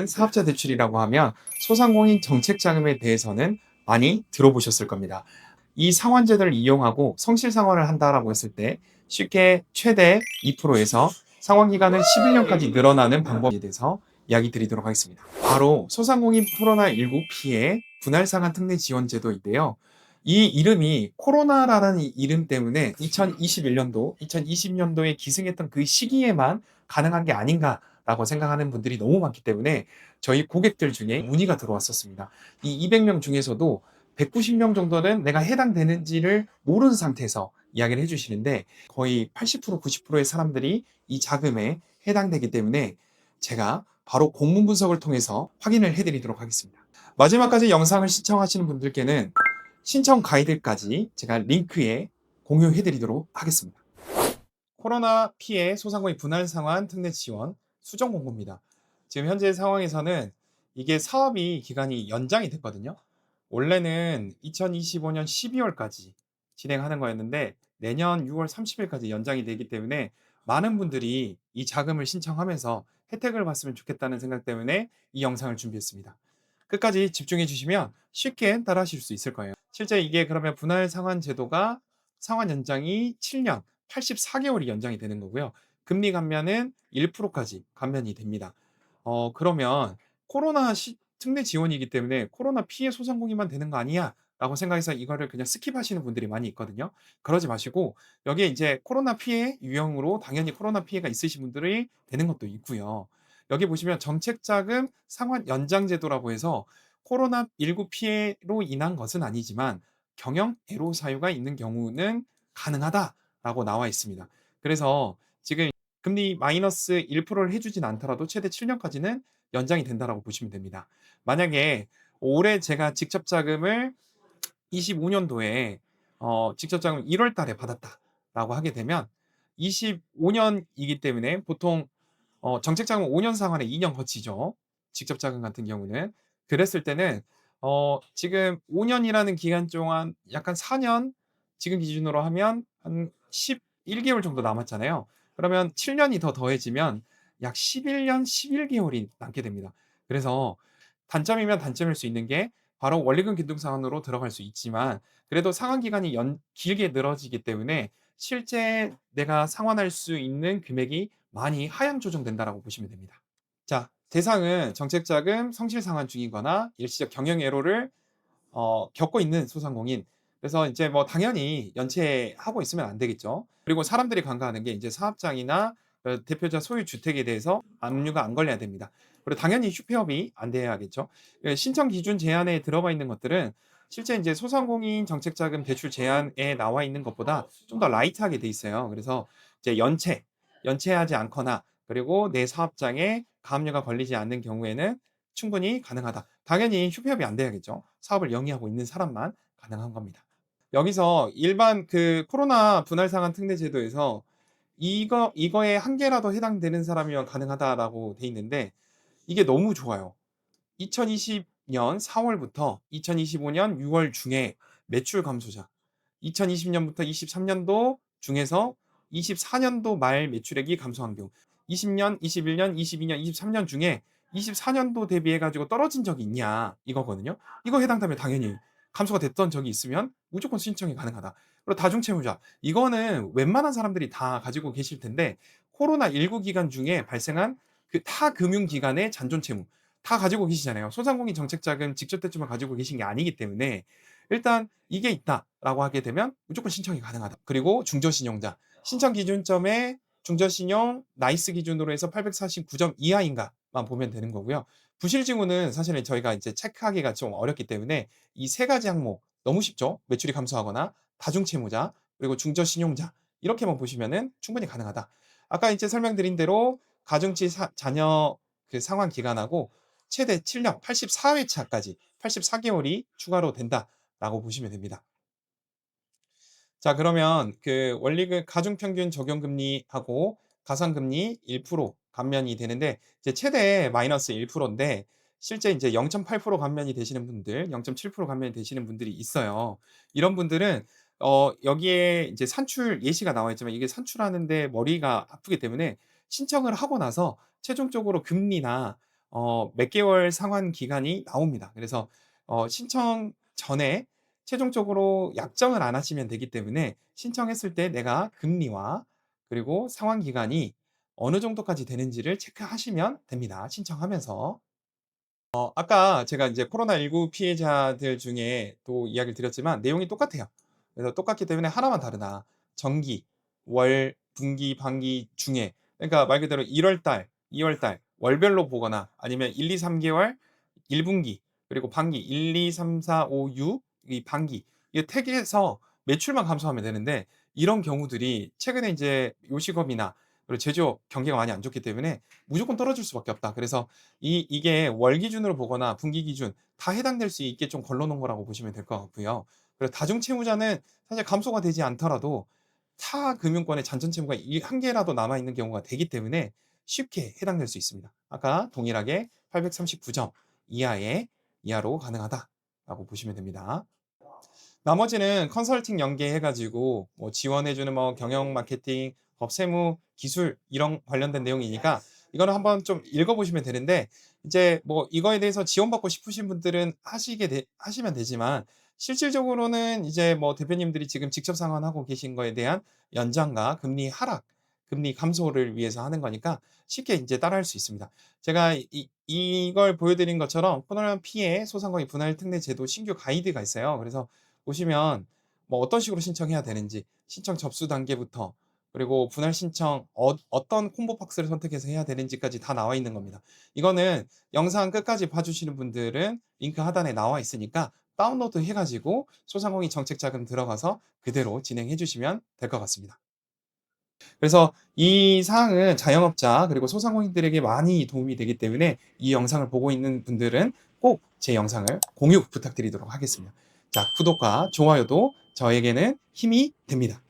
사업자 대출이라고 하면 소상공인 정책 자금에 대해서는 많이 들어보셨을 겁니다. 이 상환제도를 이용하고 성실 상환을 한다라고 했을 때 쉽게 최대 2%에서 상환 기간은 11년까지 늘어나는 방법에 대해서 이야기 드리도록 하겠습니다. 바로 소상공인 코로나19 피해 분할 상환 특례 지원 제도인데요. 이 이름이 코로나라는 이 이름 때문에 2021년도, 2020년도에 기승했던 그 시기에만 가능한 게 아닌가라고 생각하는 분들이 너무 많기 때문에 저희 고객들 중에 문의가 들어왔었습니다. 이 200명 중에서도 190명 정도는 내가 해당되는지를 모르는 상태에서 이야기를 해주시는데 거의 80% 90%의 사람들이 이 자금에 해당되기 때문에 제가 바로 공문 분석을 통해서 확인을 해드리도록 하겠습니다. 마지막까지 영상을 시청하시는 분들께는 신청 가이드까지 제가 링크에 공유해드리도록 하겠습니다. 코로나 피해 소상공인 분할 상환 특례 지원 수정 공고입니다. 지금 현재 상황에서는 이게 사업이 기간이 연장이 됐거든요. 원래는 2025년 12월까지 진행하는 거였는데 내년 6월 30일까지 연장이 되기 때문에 많은 분들이 이 자금을 신청하면서 혜택을 봤으면 좋겠다는 생각 때문에 이 영상을 준비했습니다. 끝까지 집중해 주시면 쉽게 따라하실 수 있을 거예요. 실제 이게 그러면 분할 상환 제도가 상환 연장이 7년, 84개월이 연장이 되는 거고요. 금리 감면은 1%까지 감면이 됩니다. 그러면 코로나 특례 지원이기 때문에 '코로나 피해 소상공인만 되는 거 아니야?' 라고 생각해서 이거를 그냥 스킵하시는 분들이 많이 있거든요. 그러지 마시고 여기에 이제 코로나 피해 유형으로 당연히 코로나 피해가 있으신 분들이 되는 것도 있고요. 여기 보시면 정책자금 상환 연장 제도라고 해서 코로나19 피해로 인한 것은 아니지만 경영 애로 사유가 있는 경우는 가능하다라고 나와 있습니다. 그래서 지금 금리 마이너스 1%를 해 주진 않더라도 최대 7 년까지는 연장이 된다라고 보시면 됩니다. 만약에 올해 제가 직접 자금을 25 년도에 직접 자금을 1월 달에 받았다라고 하게 되면 25 년이기 때문에 보통 정책 자금 5년 상환에 2년 거치죠. 직접 자금 같은 경우는. 그랬을 때는 지금 5 년이라는 기간 동안 약간 4년 지금 기준으로 하면 한 11 개월 정도 남았잖아요. 그러면 7 년이 더 더해지면 약 11년 11 개월이 남게 됩니다. 그래서 단점이면 단점일 수 있는 게 바로 원리금 긴축 상환으로 들어갈 수 있지만 그래도 상환 기간이 길게 늘어지기 때문에 실제 내가 상환할 수 있는 금액이 많이 하향 조정된다라고 보시면 됩니다. 자, 대상은 정책자금 성실 상환 중이거나 일시적 경영 애로를 겪고 있는 소상공인. 그래서 이제 뭐 당연히 연체하고 있으면 안 되겠죠. 그리고 사람들이 간과하는 게 이제 사업장이나 대표자 소유 주택에 대해서 압류가 안 걸려야 됩니다. 그리고 당연히 휴폐업이 안 돼야겠죠. 신청 기준 제한에 들어가 있는 것들은 실제 이제 소상공인 정책자금 대출 제한에 나와 있는 것보다 좀 더 라이트하게 돼 있어요. 그래서 이제 연체하지 않거나 그리고 내 사업장에 가압류가 걸리지 않는 경우에는 충분히 가능하다. 당연히 휴폐업이 안 돼야겠죠. 사업을 영위하고 있는 사람만 가능한 겁니다. 여기서 일반 그 코로나 분할 상환 특례 제도에서 이거에 한 개라도 해당되는 사람이면 가능하다라고 돼 있는데 이게 너무 좋아요. 2020년 4월부터 2025년 6월 중에 매출 감소자, 2020년부터 23년도 중에서 24년도 말 매출액이 감소한 경우, 20년, 21년, 22년, 23년 중에 24년도 대비해 가지고 떨어진 적이 있냐 이거거든요. 이거 해당되면 당연히 감소가 됐던 적이 있으면 무조건 신청이 가능하다. 그리고 다중채무자 이거는 웬만한 사람들이 다 가지고 계실 텐데 코로나19 기간 중에 발생한 그 타 금융기관의 잔존채무 다 가지고 계시잖아요. 소상공인 정책자금 직접 대출만 가지고 계신 게 아니기 때문에 일단 이게 있다라고 하게 되면 무조건 신청이 가능하다. 그리고 중저신용자 신청 기준점에 중저신용 나이스 기준으로 해서 849점 이하인가만 보면 되는 거고요. 부실증후는 사실은 저희가 이제 체크하기가 좀 어렵기 때문에 이 세 가지 항목 너무 쉽죠. 매출이 감소하거나 다중채무자 그리고 중저신용자 이렇게만 보시면은 충분히 가능하다. 아까 이제 설명드린 대로 가중치 자녀 그 상환 기간하고 최대 7년 84회차까지 84개월이 추가로 된다라고 보시면 됩니다. 자, 그러면 그 원리금 가중평균 적용금리하고 가산금리 1% 감면이 되는데 이제 최대 마이너스 1%인데 실제 이제 0.8% 감면이 되시는 분들, 0.7% 감면이 되시는 분들이 있어요. 이런 분들은 여기에 이제 산출 예시가 나와 있지만 이게 산출하는데 머리가 아프기 때문에 신청을 하고 나서 최종적으로 금리나 몇 개월 상환 기간이 나옵니다. 그래서 신청 전에 최종적으로 약정을 안 하시면 되기 때문에 신청했을 때 내가 금리와 그리고 상환 기간이 어느 정도까지 되는지를 체크하시면 됩니다, 신청하면서. 아까 제가 이제 코로나19 피해자들 중에 또 이야기를 드렸지만 내용이 똑같아요. 그래서 똑같기 때문에 하나만 다르다. 정기, 월, 분기, 반기, 중에, 그러니까 말 그대로 1월 달, 2월 달 월별로 보거나 아니면 1, 2, 3 개월 1 분기, 그리고 반기 1, 2, 3, 4, 5, 6 이 반기, 이게 택에서 매출만 감소하면 되는데, 이런 경우들이 최근에 이제 요식업이나 그리고 제조업 경기가 많이 안 좋기 때문에 무조건 떨어질 수밖에 없다. 그래서 이게 월 기준으로 보거나 분기 기준 다 해당될 수 있게 좀 걸러 놓은 거라고 보시면 될 것 같고요. 그리고 다중 채무자는 사실 감소가 되지 않더라도 타 금융권의 잔존 채무가 이 한 개라도 남아 있는 경우가 되기 때문에 쉽게 해당될 수 있습니다. 아까 동일하게 839점 이하로 가능하다라고 보시면 됩니다. 나머지는 컨설팅 연계해 가지고 뭐 지원해 주는 뭐 경영 마케팅, 법 세무, 기술 이런 관련된 내용이니까 이거는 한번 좀 읽어 보시면 되는데, 이제 뭐 이거에 대해서 지원받고 싶으신 분들은 하시면 되지만, 실질적으로는 이제 뭐 대표님들이 지금 직접 상환하고 계신 거에 대한 연장과 금리 하락, 금리 감소를 위해서 하는 거니까 쉽게 이제 따라할 수 있습니다. 제가 이걸 보여 드린 것처럼 코로나 피해 소상공인 분할 특례 제도 신규 가이드가 있어요. 그래서 보시면 뭐 어떤 식으로 신청해야 되는지, 신청 접수 단계부터, 그리고 분할 신청 어떤 콤보 박스를 선택해서 해야 되는지까지 다 나와 있는 겁니다. 이거는 영상 끝까지 봐주시는 분들은 링크 하단에 나와 있으니까 다운로드 해 가지고 소상공인 정책 자금 들어가서 그대로 진행해 주시면 될 것 같습니다. 그래서 이 사항은 자영업자 그리고 소상공인들에게 많이 도움이 되기 때문에 이 영상을 보고 있는 분들은 꼭 제 영상을 공유 부탁드리도록 하겠습니다. 자, 구독과 좋아요도 저에게는 힘이 됩니다.